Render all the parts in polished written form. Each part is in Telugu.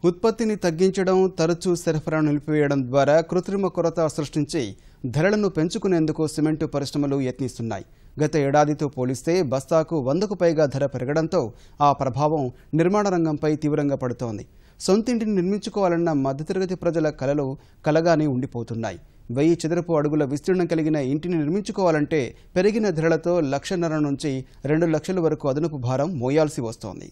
ఉత్పత్తిని తగ్గించడం, తరచూ సరఫరాను నిలిపివేయడం ద్వారా కృత్రిమ కొరత సృష్టించి ధరలను పెంచుకునేందుకు సిమెంటు పరిశ్రమలు యత్నిస్తున్నాయి. గత ఏడాదితో పోలిస్తే బస్తాకు 100కు పైగా ధర పెరగడంతో ఆ ప్రభావం నిర్మాణ రంగంపై తీవ్రంగా పడుతోంది. సొంతింటిని నిర్మించుకోవాలన్న మధ్యతరగతి ప్రజల కలలు కలగానే ఉండిపోతున్నాయి. 1000 చదరపు అడుగుల విస్తీర్ణం కలిగిన ఇంటిని నిర్మించుకోవాలంటే పెరిగిన ధరలతో 1,50,000 నుంచి 2 లక్షల వరకు అదనపు భారం మోయాల్సి వస్తోంది.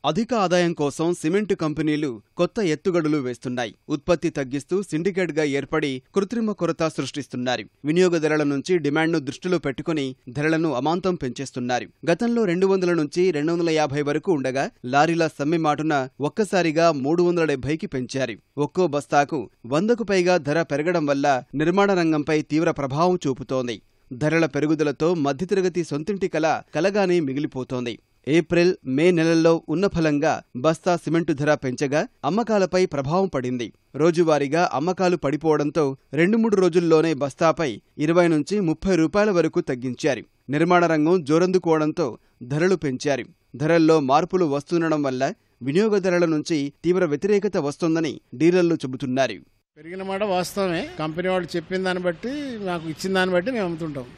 అధిక ఆదాయం కోసం సిమెంటు కంపెనీలు కొత్త ఎత్తుగడులు వేస్తున్నాయి. ఉత్పత్తి తగ్గిస్తూ సిండికేట్గా ఏర్పడి కృత్రిమ కొరత సృష్టిస్తున్నారు. వినియోగదారుల నుంచి డిమాండ్ను దృష్టిలో పెట్టుకుని ధరలను అమాంతం పెంచేస్తున్నారు. గతంలో 200 నుంచి 250 వరకు ఉండగా లారీల సమ్మె మాటున ఒక్కసారిగా 370కి పెంచారు. ఒక్కో బస్తాకు 100కు పైగా ధర పెరగడం వల్ల నిర్మాణ రంగంపై తీవ్ర ప్రభావం చూపుతోంది. ధరల పెరుగుదలతో మధ్యతరగతి సొంతింటి కల కలగానే మిగిలిపోతోంది. ఏప్రిల్, మే నెలల్లో ఉన్న ఫలంగా బస్తా సిమెంటు ధర పెంచగా అమ్మకాలపై ప్రభావం పడింది. రోజువారీగా అమ్మకాలు పడిపోవడంతో 2-3 రోజుల్లోనే బస్తాపై 20 నుంచి 30 రూపాయల వరకు తగ్గించారు. నిర్మాణ రంగం జోరందుకోవడంతో ధరలు పెంచారు. ధరల్లో మార్పులు వస్తుండడం వల్ల వినియోగదారుల నుంచి తీవ్ర వ్యతిరేకత వస్తోందని డీలర్లు చెబుతున్నారు. పెరిగిన మాట వాస్తవమే. కంపెనీ వాళ్ళు చెప్పిన దాన్ని బట్టి, మాకు ఇచ్చిన దాన్ని బట్టి మేము అమ్ముతుంటాం.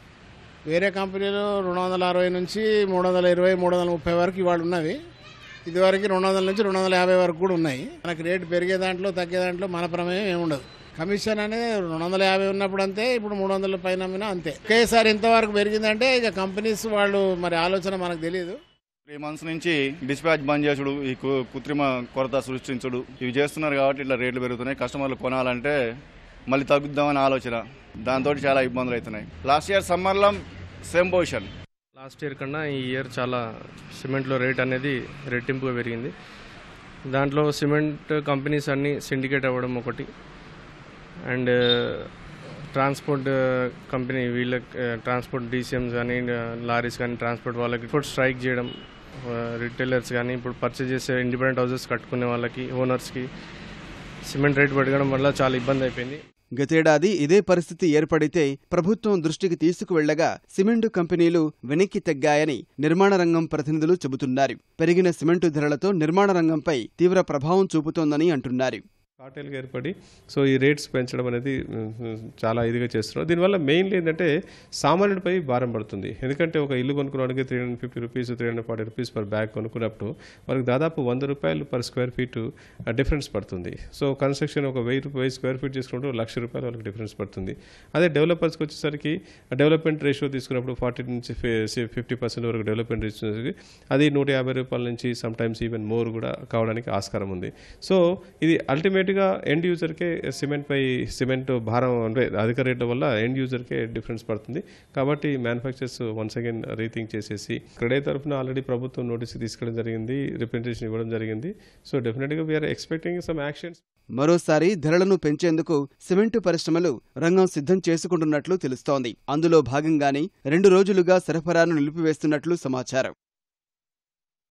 వేరే కంపెనీలు 260 నుంచి 320, 330 వరకు ఇవాళ ఉన్నవి. ఇదివరకు 200 నుంచి 250 వరకు కూడా ఉన్నాయి. మనకి రేటు పెరిగే దాంట్లో తగ్గే దాంట్లో మన ప్రమేయం ఏముండదు. కమిషన్ అనేది 250 ఉన్నప్పుడు అంతే, ఇప్పుడు 300 పైన అమ్మినా అంతే. ఒకేసారి ఇంతవరకు పెరిగిందంటే ఇక కంపెనీస్ వాళ్ళు మరి ఆలోచన మనకు తెలియదు. 3 months నుంచి డిస్పాచ్ బంద్ చేసుడు, ఈ కృత్రిమ కొరత సృష్టించుడు ఇవి చేస్తున్నారు కాబట్టి ఇట్లా రేట్లు పెరుగుతున్నాయి. కస్టమర్లు కొనాలంటే మళ్ళీ తగ్గుద్దామని ఆలోచన, దాంతో చాలా ఇబ్బందులు అవుతున్నాయి. లాస్ట్ ఇయర్ సమ్మర్లో సేమ్ పొజిషన్. లాస్ట్ ఇయర్ కన్నా ఈ ఇయర్ చాలా సిమెంట్లో రేట్ అనేది రెట్టింపుగా పెరిగింది. దాంట్లో సిమెంట్ కంపెనీస్ అన్నీ సిండికేట్ అవ్వడం ఒకటి, అండ్ ట్రాన్స్పోర్ట్ కంపెనీ వీళ్ళ ట్రాన్స్పోర్ట్ డీసీఎంస్ కానీ లారీస్ కానీ ట్రాన్స్పోర్ట్ వాళ్ళకి ఇప్పుడు స్ట్రైక్ చేయడం, రిటైలర్స్ కానీ ఇప్పుడు పర్చేజ్ చేసే ఇండిపెండెంట్ హౌసెస్ కట్టుకునే వాళ్ళకి, ఓనర్స్కి సిమెంట్ రేట్ పెరగడం వల్ల చాలా ఇబ్బంది అయిపోయింది. గతేడాది ఇదే పరిస్థితి ఏర్పడితే ప్రభుత్వం దృష్టికి తీసుకువెళ్లగా సిమెంటు కంపెనీలు వెనక్కి తగ్గాయని నిర్మాణ రంగం ప్రతినిధులు చెబుతున్నారు. పెరిగిన సిమెంటు ధరలతో నిర్మాణ రంగంపై తీవ్ర ప్రభావం చూపుతోందని అంటున్నారు. కార్టెల్గా ఏర్పడి సో ఈ రేట్స్ పెంచడం అనేది చాలా ఇదిగా చేస్తున్నారు. దీనివల్ల మెయిన్లీ ఏంటంటే సామాన్యుడిపై భారం పడుతుంది. ఎందుకంటే ఒక ఇల్లు కొనుక్కోవడానికి 350 రూపీస్ 340 రూపీస్ పర్ బ్యాగ్ కొనుక్కున్నప్పుడు వాళ్ళకి దాదాపు 100 రూపాయలు పర్ స్క్వేర్ ఫీట్ డిఫరెన్స్ పడుతుంది. సో కన్స్ట్రక్షన్ ఒక 1000 స్క్వేర్ ఫీట్ తీసుకుంటూ 1,00,000 రూపాయలు వాళ్ళకి డిఫరెన్స్ పడుతుంది. అదే డెవలపర్స్కి వచ్చేసరికి డెవలప్మెంట్ రేషియో తీసుకున్నప్పుడు 40 నుంచి 50% వరకు డెవలప్మెంట్ రేషియో, అది 150 రూపాయల నుంచి సమ్ టైమ్స్ ఈవెన్ మోర్ కూడా కావడానికి ఆస్కారం ఉంది. సో ఇది అల్టిమేట్ ఎండ్ యూజర్కే సిమెంట్ భారం అంటే అధిక రేట్ల వల్ల ఎండ్ యూజర్కే డిఫరెన్స్ పడుతుంది. కాబట్టి మ్యానుఫ్యాక్చరర్స్ వన్స్ అగైన్ రీథింక్ చేసేసి క్రెడిట్ తరఫున ఆల్రెడీ ప్రభుత్వం నోటీస్ తీసుకోవడం జరిగింది, రిప్రజెంటేషన్ ఇవ్వడం జరిగింది. సో డెఫినెట్గా వీఆర్ ఎక్స్పెక్టింగ్ సమ్ యాక్షన్స్. మరోసారి ధరలను పెంచేందుకు సిమెంటు పరిశ్రమలు రంగం సిద్ధం చేసుకుంటున్నట్లు తెలుస్తోంది. అందులో భాగంగానే 2 రోజులుగా సరఫరాను నిలిపివేస్తున్నట్లు సమాచారం.